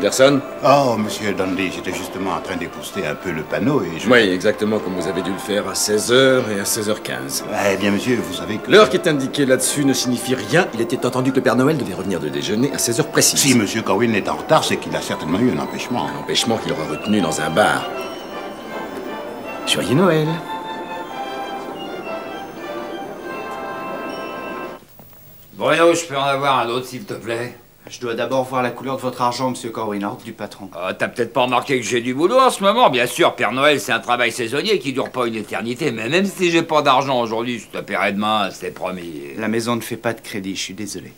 Anderson? Oh, monsieur Dundee, j'étais justement en train d'épousseter un peu le panneau et je... Oui, exactement comme vous avez dû le faire à 16h et à 16h15. Eh bien, monsieur, vous savez que... L'heure qui est indiquée là-dessus ne signifie rien. Il était entendu que le Père Noël devait revenir de déjeuner à 16h précises. Si monsieur Corwin est en retard, c'est qu'il a certainement eu un empêchement. Un empêchement qu'il aura retenu dans un bar. Joyeux Noël. Bruno, je peux en avoir un autre, s'il te plaît? Je dois d'abord voir la couleur de votre argent, monsieur Corwin, ordre du patron. T'as peut-être pas remarqué que j'ai du boulot en ce moment. Bien sûr, Père Noël, c'est un travail saisonnier qui dure pas une éternité. Mais même si j'ai pas d'argent aujourd'hui, je te paierai demain, c'est promis. La maison ne fait pas de crédit, je suis désolé.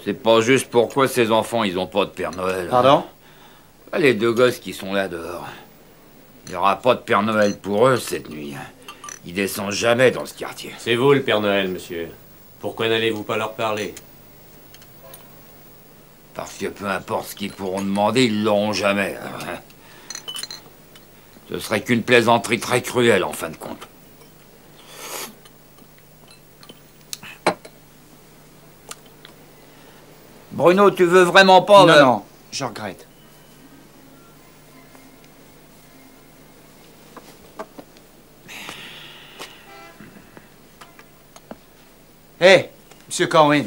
C'est pas juste pourquoi ces enfants, ils ont pas de Père Noël. Pardon? Les deux gosses qui sont là dehors. Il n'y aura pas de Père Noël pour eux cette nuit. Ils descendent jamais dans ce quartier. C'est vous le Père Noël, monsieur. Pourquoi n'allez-vous pas leur parler? Parce que peu importe ce qu'ils pourront demander, ils l'auront jamais. Ce serait qu'une plaisanterie très cruelle en fin de compte. Bruno, tu veux vraiment pas... Non, non, je regrette. Hé, monsieur Corwin.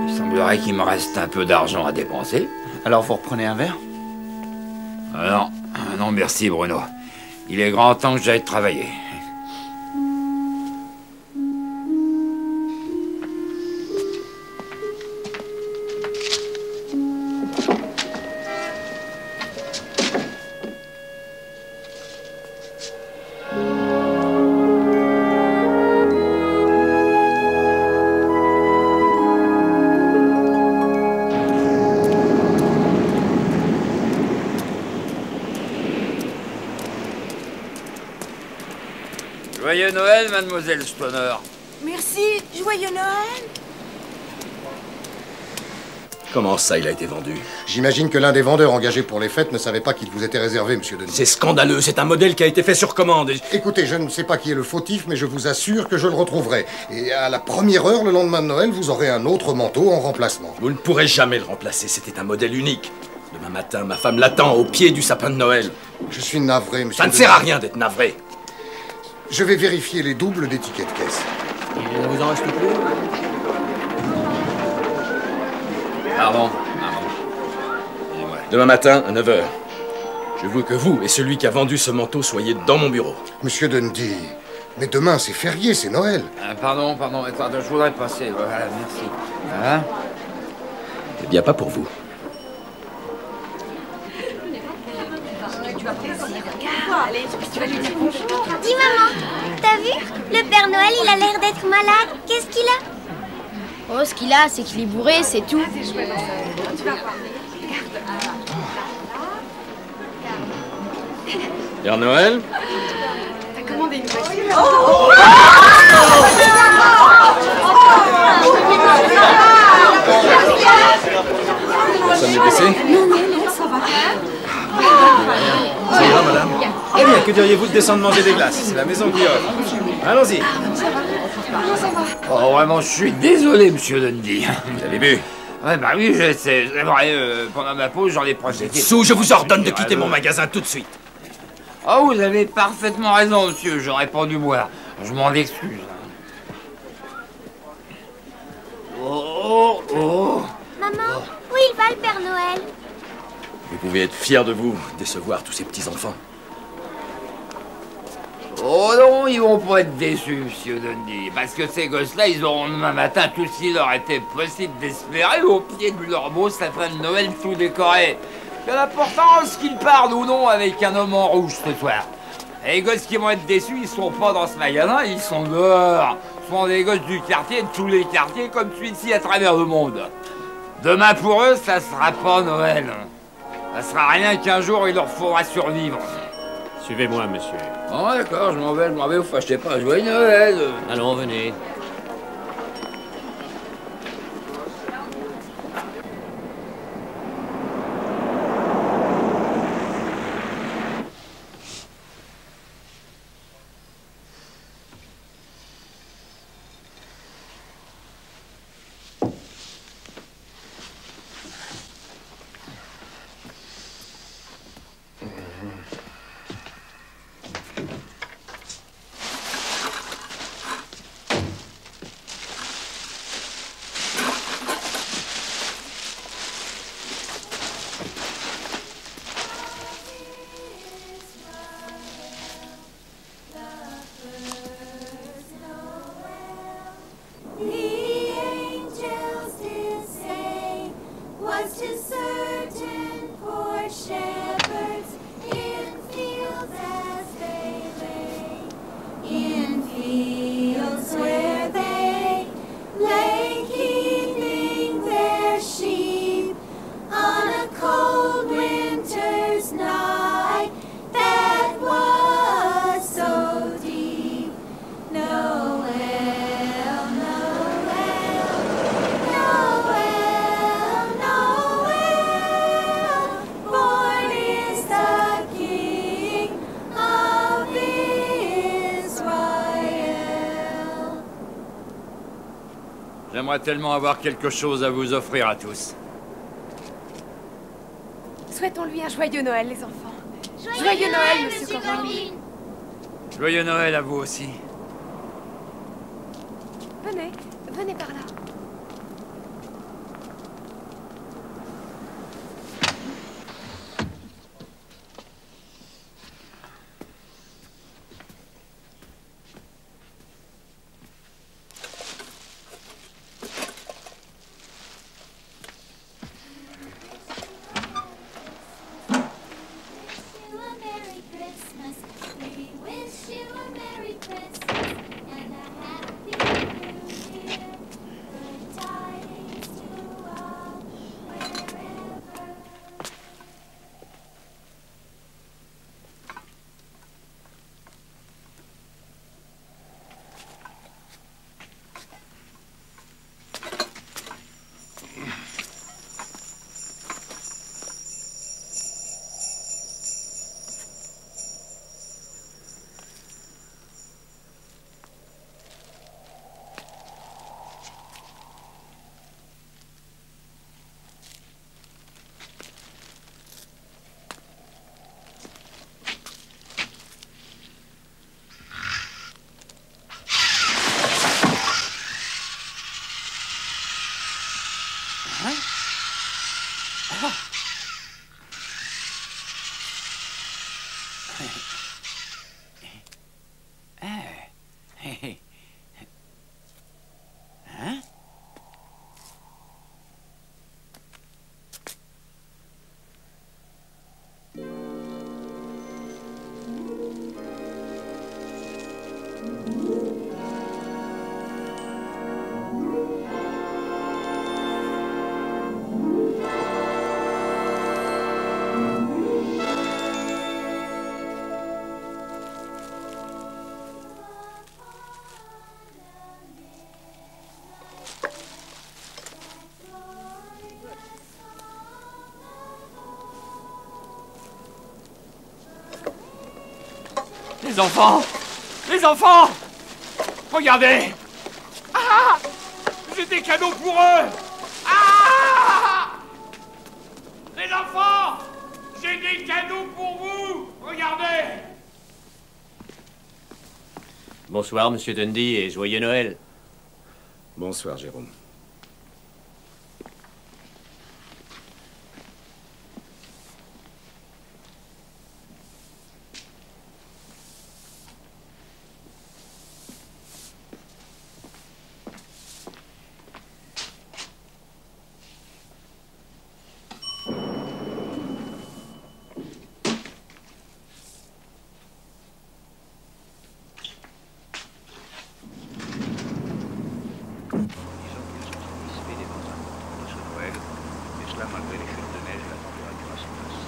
Il semblerait qu'il me reste un peu d'argent à dépenser. Alors vous reprenez un verre? Non, merci Bruno. Il est grand temps que j'aille travailler. Joyeux Noël, mademoiselle Stoner. Merci, joyeux Noël. Comment ça, il a été vendu? J'imagine que l'un des vendeurs engagés pour les fêtes ne savait pas qu'il vous était réservé, monsieur Denis. C'est scandaleux, c'est un modèle qui a été fait sur commande. Écoutez, je ne sais pas qui est le fautif, mais je vous assure que je le retrouverai. Et à la première heure, le lendemain de Noël, vous aurez un autre manteau en remplacement. Vous ne pourrez jamais le remplacer, c'était un modèle unique. Demain matin, ma femme l'attend au pied du sapin de Noël. Je suis navré, monsieur Ça ne Denis. sert à rien d'être navré. Je vais vérifier les doubles des tickets de caisse. Il ne vous en reste plus? Pardon. Demain matin, à 9h. Je veux que vous et celui qui a vendu ce manteau soyez dans mon bureau. Monsieur Dundee, mais demain c'est férié, c'est Noël. Pardon, attends, je voudrais passer. Voilà, merci. Hein? Eh bien, pas pour vous. Dis maman, t'as vu? Le Père Noël, il a l'air d'être malade. Qu'est-ce qu'il a? Oh, ce qu'il a, c'est qu'il est bourré, c'est tout. Père Noël? T'as commandé une voiture. Vous sommes blessé? Non, ça va. Ça ira, madame? Eh bien, que diriez-vous de descendre manger des glaces? C'est la maison qui offre. Allons-y. Oh, vraiment, je suis désolé, monsieur Dundee. Vous avez vu? Ouais, bah oui, je sais. C'est vrai, pendant ma pause, j'en ai profité. Sous, je vous ordonne de quitter mon magasin tout de suite. Oh, vous avez parfaitement raison, monsieur. J'aurais pas dû boire. Je m'en excuse. Oh. Maman, où il va le Père Noël? Vous pouvez être fier de vous, décevoir tous ces petits-enfants. Oh non, ils vont pas être déçus, monsieur Dundee. Parce que ces gosses-là, ils auront demain matin tout ce qu'il leur était possible d'espérer au pied de leur beau sapin de Noël tout décoré. Quelle importance qu'ils parlent ou non avec un homme en rouge ce soir. Et les gosses qui vont être déçus, ils sont pas dans ce magasin, ils sont dehors. Ce sont des gosses du quartier, de tous les quartiers, comme celui-ci à travers le monde. Demain pour eux, ça sera pas Noël. Ça sera rien qu'un jour, il leur faudra survivre. Suivez-moi, monsieur. Oh d'accord, je m'en vais, vous fâchez pas, joyeux Noël. Allons, venez. J'aimerais tellement avoir quelque chose à vous offrir à tous. Souhaitons-lui un joyeux Noël, les enfants. Joyeux Noël, monsieur Corwin. Joyeux Noël à vous aussi. Venez par là. Les enfants! Les enfants! Regardez! Ah! J'ai des cadeaux pour eux! Ah! Les enfants! J'ai des cadeaux pour vous! Regardez! Bonsoir, Monsieur Dundee, et joyeux Noël. Bonsoir, Jérôme. Malgré les chutes de neige et la température assez basse.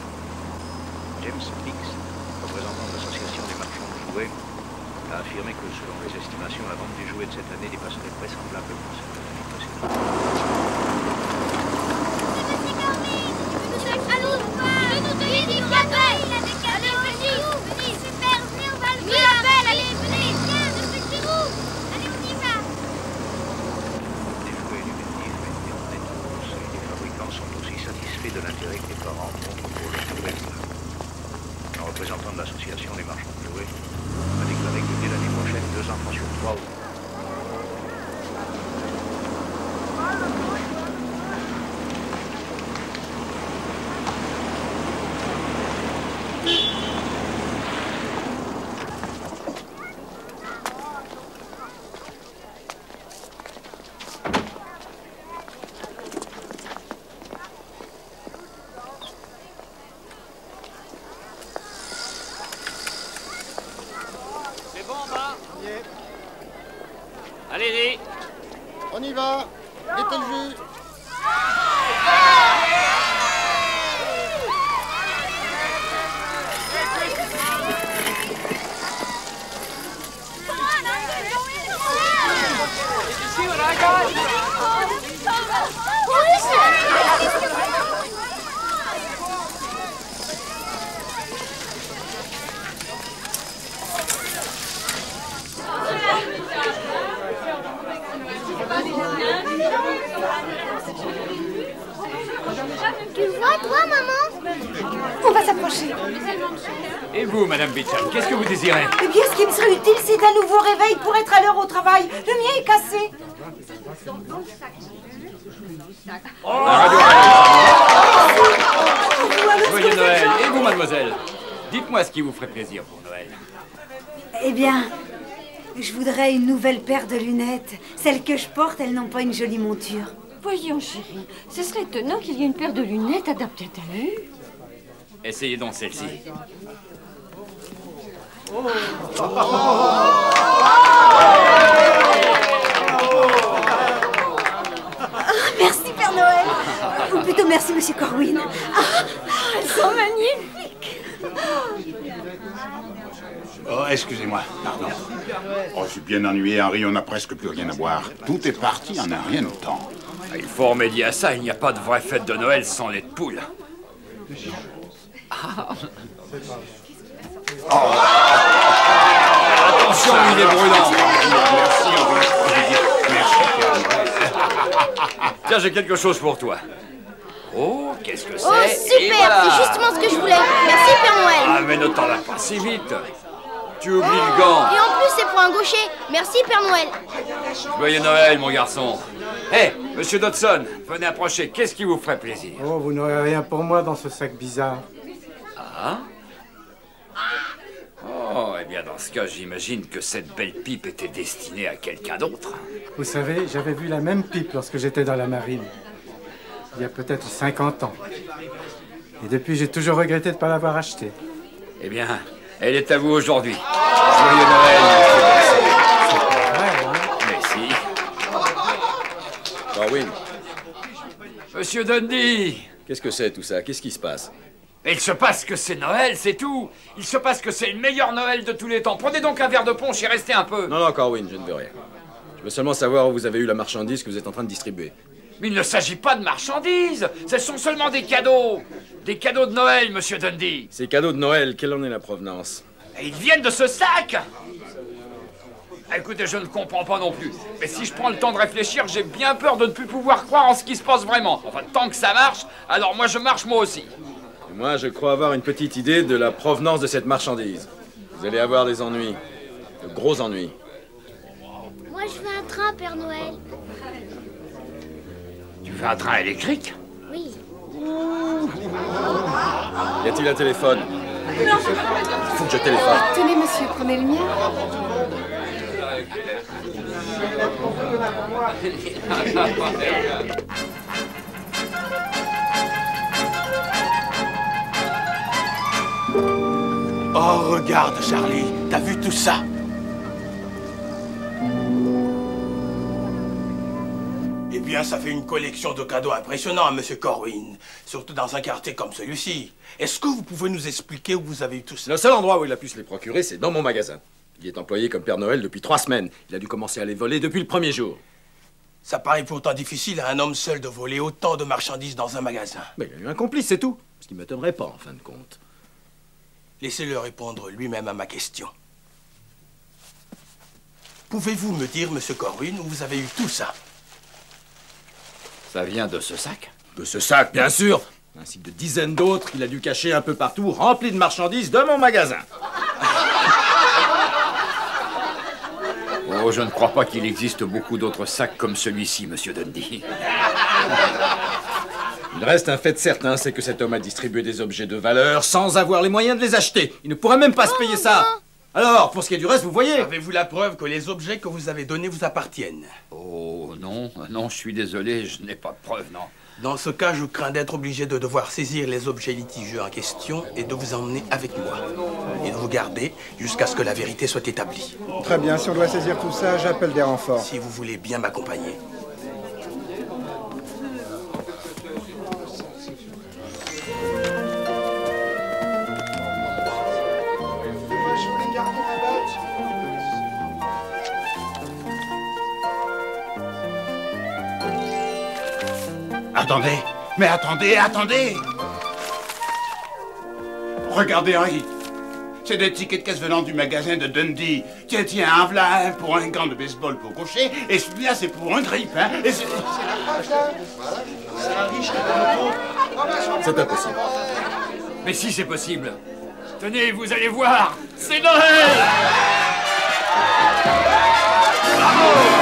James Hicks, représentant de l'association des marchands de jouets, a affirmé que selon les estimations, la vente des jouets de cette année dépasserait vraisemblablement celle de l'année précédente. De l'intérêt que les parents montrent pour le jouet. Un représentant de l'association des marchands de jouets a déclaré que dès l'année prochaine, 2 enfants sur 3 Allez-y! On y va! Mettez le jus! Tu vois, toi, maman? On va s'approcher. Et vous, Madame Beecham, qu'est-ce que vous désirez? Eh bien, ce qui me serait utile, c'est un nouveau réveil pour être à l'heure au travail. Le mien est cassé. Joyeux Noël! Et vous, mademoiselle? Dites-moi ce qui vous ferait plaisir pour Noël. Eh bien, je voudrais une nouvelle paire de lunettes. Celles que je porte, elles n'ont pas une jolie monture. Voyons, chérie, ce serait étonnant qu'il y ait une paire de lunettes adaptées à ta vue. Essayez donc celle-ci. Merci, Père Noël. Ou plutôt merci, Monsieur Corwin. Elles sont magnifiques. Oh, excusez-moi, pardon. Oh, je suis bien ennuyé, Henri, on n'a presque plus rien à boire. Tout est parti en un rien de temps. Il faut remédier à ça, il n'y a pas de vraie fête de Noël sans lait de poule. Oh. Attention, il est brûlant. Merci, Henri. Merci. Tiens, j'ai quelque chose pour toi. Oh, qu'est-ce que c'est? Oh, super! C'est justement ce que je voulais. Merci, Père Noël. Ah, mais ne t'en vas pas si vite. Tu oublies le gant. Et en plus, c'est pour un gaucher. Merci, Père Noël. Joyeux Noël, mon garçon. Hé, Monsieur Dodson, venez approcher. Qu'est-ce qui vous ferait plaisir? Oh, vous n'aurez rien pour moi dans ce sac bizarre. Ah? Oh, eh bien, dans ce cas, j'imagine que cette belle pipe était destinée à quelqu'un d'autre. Vous savez, j'avais vu la même pipe lorsque j'étais dans la marine. Il y a peut-être 50 ans. Et depuis, j'ai toujours regretté de ne pas l'avoir achetée. Eh bien, elle est à vous aujourd'hui. Joyeux Noël, Monsieur Dodson. C'est vrai, hein? Merci. Corwin, Monsieur Dundee. qu'est-ce que c'est tout ça? Qu'est-ce qui se passe? Et il se passe que c'est Noël, c'est tout. Il se passe que c'est le meilleur Noël de tous les temps. Prenez donc un verre de punch et restez un peu. Non, Corwin, je ne veux rien. Je veux seulement savoir où vous avez eu la marchandise que vous êtes en train de distribuer. Mais il ne s'agit pas de marchandises. Ce sont seulement des cadeaux. Des cadeaux de Noël, Monsieur Dundee. Ces cadeaux de Noël, quelle en est la provenance? Et ils viennent de ce sac! Écoutez, je ne comprends pas non plus. Mais si je prends le temps de réfléchir, j'ai bien peur de ne plus pouvoir croire en ce qui se passe vraiment. Enfin, tant que ça marche, alors moi je marche moi aussi. Et moi, je crois avoir une petite idée de la provenance de cette marchandise. Vous allez avoir des ennuis. De gros ennuis. Moi, je veux un train, Père Noël. Tu veux un train électrique? Oui. Y a-t-il un téléphone? Il faut que je téléphone. Tenez, monsieur, prenez le mien. Oh, regarde, Charlie, t'as vu tout ça? Eh bien, ça fait une collection de cadeaux impressionnants, Monsieur Corwin. Surtout dans un quartier comme celui-ci. Est-ce que vous pouvez nous expliquer où vous avez eu tout ça? Le seul endroit où il a pu se les procurer, c'est dans mon magasin. Il est employé comme Père Noël depuis 3 semaines. Il a dû commencer à les voler depuis le premier jour. Ça paraît pourtant difficile à un homme seul de voler autant de marchandises dans un magasin. Mais il a eu un complice, c'est tout. Ce qui ne m'étonnerait pas, en fin de compte. Laissez-le répondre lui-même à ma question. Pouvez-vous me dire, Monsieur Corwin, où vous avez eu tout ça? Ça vient de ce sac? De ce sac, bien sûr, ainsi que de dizaines d'autres qu'il a dû cacher un peu partout, remplis de marchandises de mon magasin. Oh, je ne crois pas qu'il existe beaucoup d'autres sacs comme celui-ci, Monsieur Dundee. Il reste un fait certain, c'est que cet homme a distribué des objets de valeur sans avoir les moyens de les acheter. Il ne pourrait même pas se payer ça. Alors, pour ce qui est du reste, vous voyez... Avez-vous la preuve que les objets que vous avez donnés vous appartiennent? Oh, non, non, je suis désolé, je n'ai pas de preuve, non. Dans ce cas, je crains d'être obligé de devoir saisir les objets litigieux en question et de vous emmener avec moi. Et de vous garder jusqu'à ce que la vérité soit établie. Très bien, si on doit saisir tout ça, j'appelle des renforts. Si vous voulez bien m'accompagner. Attendez, mais attendez! Regardez, Henry. C'est des tickets de caisse venant du magasin de Dundee. Tiens, un voilà un pour un gant de baseball pour gaucher, et celui-là, c'est pour un grip, hein. Et c'est... C'est impossible. Mais si c'est possible. Tenez, vous allez voir, c'est Noël! Bravo!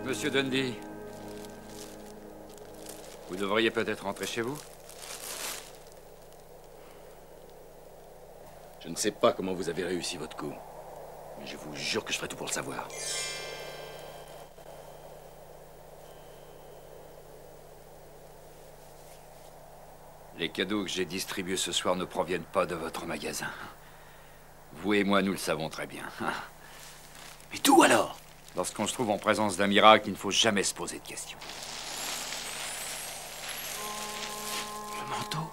Monsieur Dundee, vous devriez peut-être rentrer chez vous. Je ne sais pas comment vous avez réussi votre coup, mais je vous jure que je ferai tout pour le savoir. Les cadeaux que j'ai distribués ce soir ne proviennent pas de votre magasin. Vous et moi, nous le savons très bien. Mais d'où alors? Lorsqu'on se trouve en présence d'un miracle, il ne faut jamais se poser de questions. Le manteau?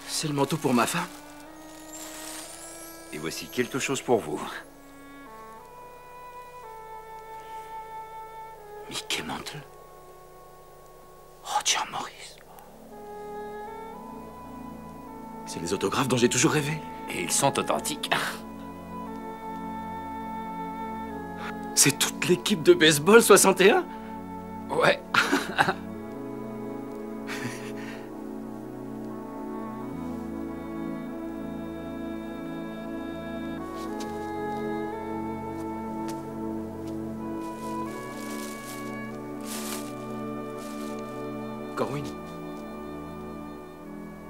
C'est le manteau pour ma femme? Et voici quelque chose pour vous. Mickey Mantle? Roger Morris? C'est les autographes dont j'ai toujours rêvé. Et ils sont authentiques. C'est toute l'équipe de baseball 61? Ouais. Corwin,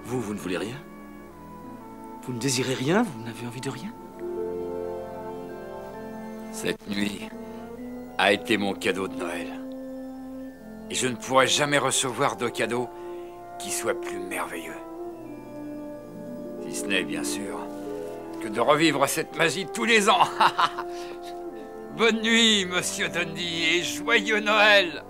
vous ne voulez rien? Vous ne désirez rien? Vous n'avez envie de rien? Cette nuit a été mon cadeau de Noël. Et je ne pourrai jamais recevoir de cadeau qui soit plus merveilleux. Si ce n'est, bien sûr, que de revivre cette magie tous les ans. Bonne nuit, Monsieur Dundee, et joyeux Noël.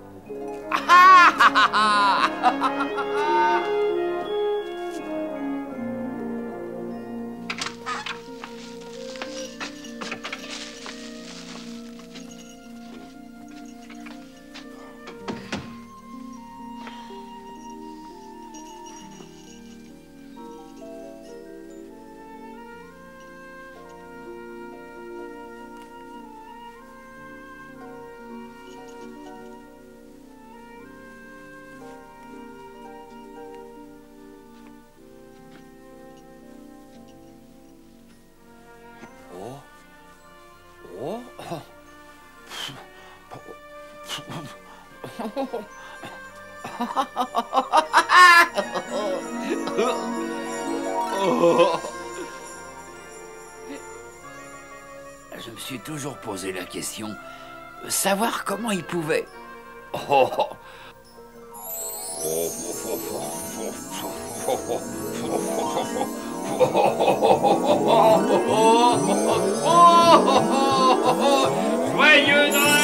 Je me suis toujours posé la question, savoir comment il pouvait. Joyeux Noël!